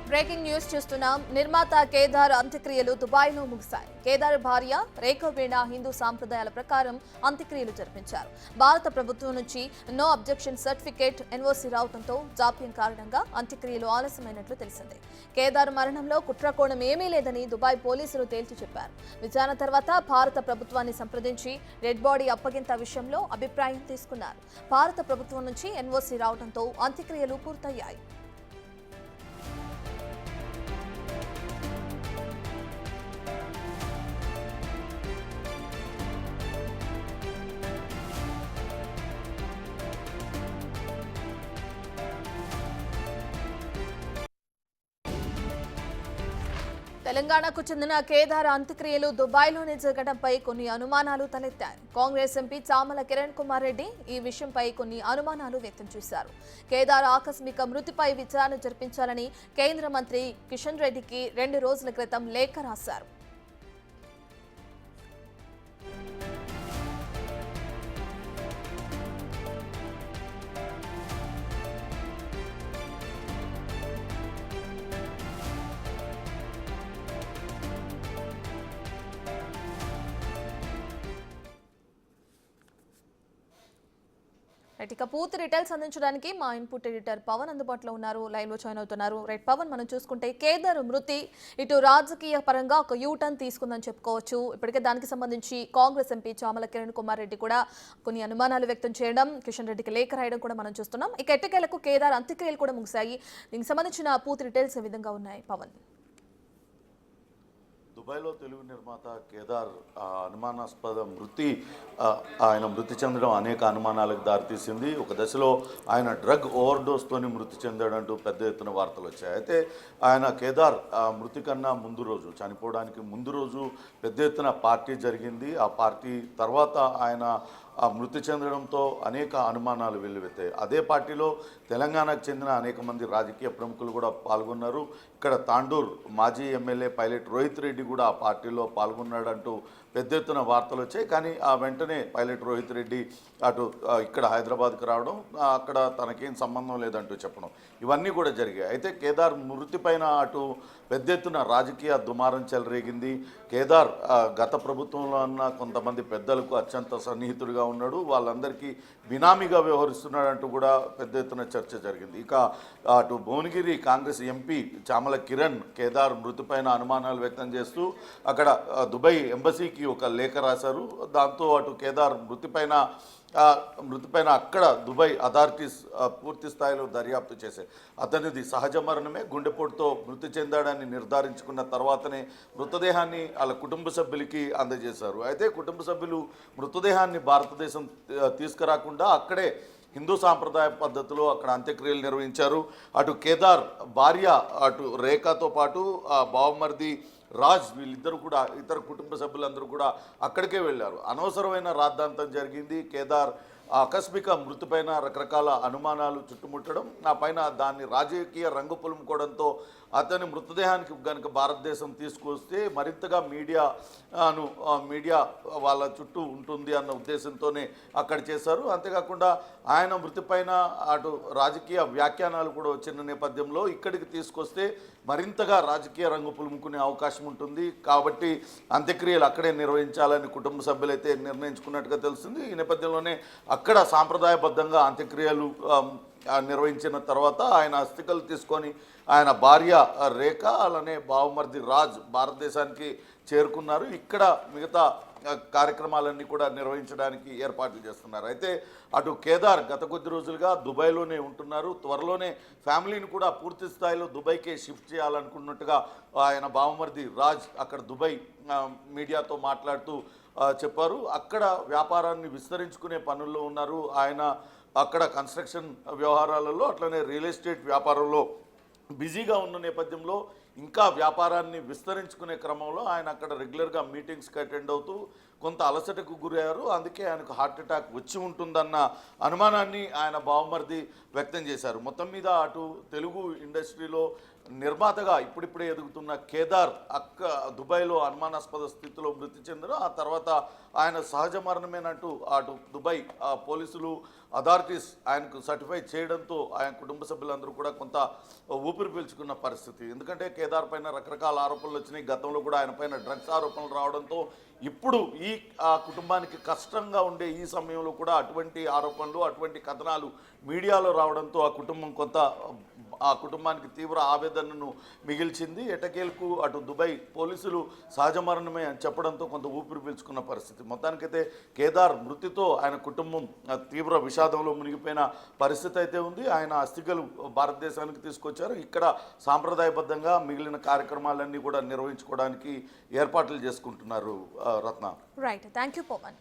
Breaking news చూస్తున్నాం. నిర్మాత కేదార్ అంత్యక్రియలు దుబాయ్లో ముగిశాయి. కేదార్ భార్య రేఖ వీణ హిందూ సాంప్రదాయాల ప్రకారం అంత్యక్రియలు జరిపించారు. భారత ప్రభుత్వం నుంచి నో అబ్జెక్షన్ సర్టిఫికేట్ ఎన్ఓసీ రావడంతో జాప్యం కారణంగా అంత్యక్రియలు ఆలస్యమైనట్లు తెలిసింది. కేదార్ మరణంలో కుట్రకోణం ఏమీ లేదని దుబాయ్ పోలీసులు తేల్చి చెప్పారు. విచారణ తర్వాత భారత ప్రభుత్వాన్ని సంప్రదించి డెడ్ బాడీ అప్పగింత విషయంలో అభిప్రాయం తీసుకున్నారు. భారత ప్రభుత్వం నుంచి ఎన్ఓసీ రావడంతో అంత్యక్రియలు పూర్తయ్యాయి. తెలంగాణకు చెందిన కేదార్ అంత్యక్రియలు దుబాయ్లోనే జరగడంపై కొన్ని అనుమానాలు తలెత్తాయి. కాంగ్రెస్ ఎంపీ చామల కిరణ్ కుమార్ రెడ్డి ఈ విషయంపై కొన్ని అనుమానాలు వ్యక్తం చేశారు. కేదార్ ఆకస్మిక మృతిపై విచారణ జరిపించాలని కేంద్ర మంత్రి కిషన్ రెడ్డికి 2 రోజుల క్రితం లేఖ రాశారు. ఇక పూర్తి డీటెయిల్స్ అందించడానికి మా ఇన్పుట్ ఎడిటర్ పవన్ అందుబాటులో ఉన్నారు, లైవ్ లో జాయిన్ అవుతున్నారు. రైట్ పవన్, మనం చూసుకుంటే కేదార్ మృతి ఇటు రాజకీయ పరంగా ఒక యూటర్న్ తీసుకుందని చెప్పుకోవచ్చు. ఇప్పటికే దానికి సంబంధించి కాంగ్రెస్ ఎంపీ చామల కిరణ్ కుమార్ రెడ్డి కూడా కొన్ని అనుమానాలు వ్యక్తం చేయడం, కిషన్ రెడ్డికి లేఖ రాయడం కూడా మనం చూస్తున్నాం. ఇక ఎట్టకేలకు కేదార్ అంత్యక్రియలు కూడా ముగిశాయి. దీనికి సంబంధించిన పూర్తి డీటెయిల్స్ ఏ విధంగా ఉన్నాయి పవన్? దుబాయ్లో తెలుగు నిర్మాత కేదార్ అనుమానాస్పద మృతి ఆయన మృతి చెందడం అనేక అనుమానాలకు దారితీసింది. ఒక దశలో ఆయన డ్రగ్ ఓవర్డోస్తోని మృతి చెందాడంటూ పెద్ద ఎత్తున వార్తలు వచ్చాయి. అయితే ఆయన కేదార్ మృతి కన్నా ముందు రోజు, చనిపోవడానికి ముందు రోజు పెద్ద ఎత్తున పార్టీ జరిగింది. ఆ పార్టీ తర్వాత ఆయన మృతి చెందడంతో అనేక అనుమానాలు వెల్లువెత్తాయి. అదే పార్టీలో తెలంగాణకు చెందిన అనేక మంది రాజకీయ ప్రముఖులు కూడా పాల్గొన్నారు. ఇక్కడ తాండూర్ మాజీ ఎమ్మెల్యే పైలట్ రోహిత్ రెడ్డి కూడా ఆ పార్టీలో పాల్గొన్నాడంటూ పెద్ద ఎత్తున వార్తలు వచ్చాయి. కానీ ఆ వెంటనే పైలట్ రోహిత్ రెడ్డి అటు ఇక్కడ హైదరాబాద్కు రావడం, అక్కడ తనకేం సంబంధం లేదంటూ చెప్పడం, ఇవన్నీ కూడా జరిగాయి. అయితే కేదార్ మృతి పైన అటు పెద్ద ఎత్తున రాజకీయ దుమారం చెలరేగింది. కేదార్ గత ప్రభుత్వంలో ఉన్న కొంతమంది పెద్దలకు అత్యంత సన్నిహితుడిగా ఉన్నాడు, వాళ్ళందరికీ బినామీగా వ్యవహరిస్తున్నాడంటూ కూడా పెద్ద ఎత్తున చర్చ జరిగింది. ఇక అటు భువనగిరి కాంగ్రెస్ ఎంపీ చామల కిరణ్ కేదార్ మృతిపైన అనుమానాలు వ్యక్తం చేస్తూ అక్కడ దుబాయ్ ఎంబసీకి ఒక లేఖ రాశారు. దాంతో అటు కేదార్ మృతిపైన అక్కడ దుబాయ్ అథారిటీస్ పూర్తి స్థాయిలో దర్యాప్తు చేశాయి. అతనిది సహజ మరణమే, గుండెపోటుతో మృతి చెందాడని నిర్ధారించుకున్న తర్వాతనే మృతదేహాన్ని వాళ్ళ కుటుంబ సభ్యులకి అందజేశారు. అయితే కుటుంబ సభ్యులు మృతదేహాన్ని భారతదేశం తీసుకురాకుండా అక్కడే హిందూ సాంప్రదాయ పద్ధతిలో అక్కడ అంత్యక్రియలు నిర్వహించారు. అటు కేదార్ భార్య అటు రేఖతో పాటు బావమర్ది రాజ్ వీళ్ళిద్దరూ కూడా ఇతర కుటుంబ సభ్యులందరూ కూడా అక్కడికే వెళ్ళారు. అనవసరమైన రాద్ధాంతం జరిగింది. కేదార్ ఆకస్మిక మృతిపైన రకరకాల అనుమానాలు చుట్టుముట్టడం, ఆ పైన దాన్ని రాజకీయ రంగు పులుముకోవడంతో అతని మృతదేహానికి కనుక భారతదేశం తీసుకొస్తే మరింతగా మీడియా వాళ్ళ చుట్టూ ఉంటుంది అన్న ఉద్దేశంతోనే అక్కడ చేశారు. అంతేకాకుండా ఆయన మృతిపైన అటు రాజకీయ వ్యాఖ్యానాలు కూడా వచ్చిన నేపథ్యంలో ఇక్కడికి తీసుకొస్తే మరింతగా రాజకీయ రంగు పులుముకునే అవకాశం ఉంటుంది. కాబట్టి అంత్యక్రియలు అక్కడే నిర్వహించాలని కుటుంబ సభ్యులైతే నిర్ణయించుకున్నట్టుగా తెలుస్తుంది. ఈ నేపథ్యంలోనే అక్కడ సాంప్రదాయబద్ధంగా అంత్యక్రియలు నిర్వహించిన తర్వాత ఆయన అస్థికలు తీసుకొని ఆయన భార్య రేఖ అలానే బావమర్ది రాజ్ భారతదేశానికి చేరుకున్నారు. ఇక్కడ మిగతా కార్యక్రమాలన్నీ కూడా నిర్వహించడానికి ఏర్పాట్లు చేస్తున్నారు. అయితే అటు కేదార్ గత కొద్ది రోజులుగా దుబాయ్లోనే ఉంటున్నారు. త్వరలోనే ఫ్యామిలీని కూడా పూర్తి స్థాయిలో దుబాయ్కే షిఫ్ట్ చేయాలనుకున్నట్టుగా ఆయన బావమర్ది రాజ్ అక్కడ దుబాయ్ మీడియాతో మాట్లాడుతూ చెప్పారు. అక్కడ వ్యాపారాన్ని విస్తరించుకునే పనుల్లో ఉన్నారు. ఆయన అక్కడ కన్స్ట్రక్షన్ వ్యవహారాలలో అట్లనే రియల్ ఎస్టేట్ వ్యాపారంలో బిజీగా ఉన్న నేపథ్యంలో ఇంకా వ్యాపారాన్ని విస్తరించుకునే క్రమంలో ఆయన అక్కడ రెగ్యులర్గా మీటింగ్స్కి అటెండ్ అవుతూ కొంత అలసటకు గురయ్యారు. అందుకే ఆయనకు హార్ట్ అటాక్ వచ్చి ఉంటుందన్న అనుమానాన్ని ఆయన బావమర్ది వ్యక్తం చేశారు. మొత్తం మీద అటు తెలుగు ఇండస్ట్రీలో నిర్మాతగా ఇప్పుడిప్పుడే ఎదుగుతున్న కేదార్ దుబాయ్లో అనుమానాస్పద స్థితిలో మృతి చెందడం, ఆ తర్వాత ఆయన సహజ మరణమేనంటూ అటు దుబాయ్ పోలీసులు అథారిటీస్ ఆయనకు సర్టిఫై చేయడంతో ఆయన కుటుంబ సభ్యులందరూ కూడా కొంత ఊపిరి పీల్చుకున్న పరిస్థితి. ఎందుకంటే కేదార్ పైన రకరకాల ఆరోపణలు వచ్చినాయి, గతంలో కూడా ఆయన పైన డ్రగ్స్ ఆరోపణలు రావడంతో ఇప్పుడు ఈ కుటుంబానికి కష్టంగా ఉండే ఈ సమయంలో కూడా అటువంటి ఆరోపణలు, అటువంటి కథనాలు మీడియాలో రావడంతో ఆ కుటుంబానికి తీవ్ర ఆవేదనను మిగిల్చింది. ఎటకేలకు అటు దుబాయ్ పోలీసులు సహజ మరణమే అని చెప్పడంతో కొంత ఊపిరి పీల్చుకున్న పరిస్థితి. మొత్తానికైతే కేదార్ మృతితో ఆయన కుటుంబం తీవ్ర విషాదంలో మునిగిపోయిన పరిస్థితి అయితే ఉంది. ఆయన అస్థికలు భారతదేశానికి తీసుకొచ్చారు. ఇక్కడ సాంప్రదాయబద్ధంగా మిగిలిన కార్యక్రమాలన్నీ కూడా నిర్వహించుకోవడానికి ఏర్పాట్లు చేసుకుంటున్నారు Ratna. Right, thank you Pawan.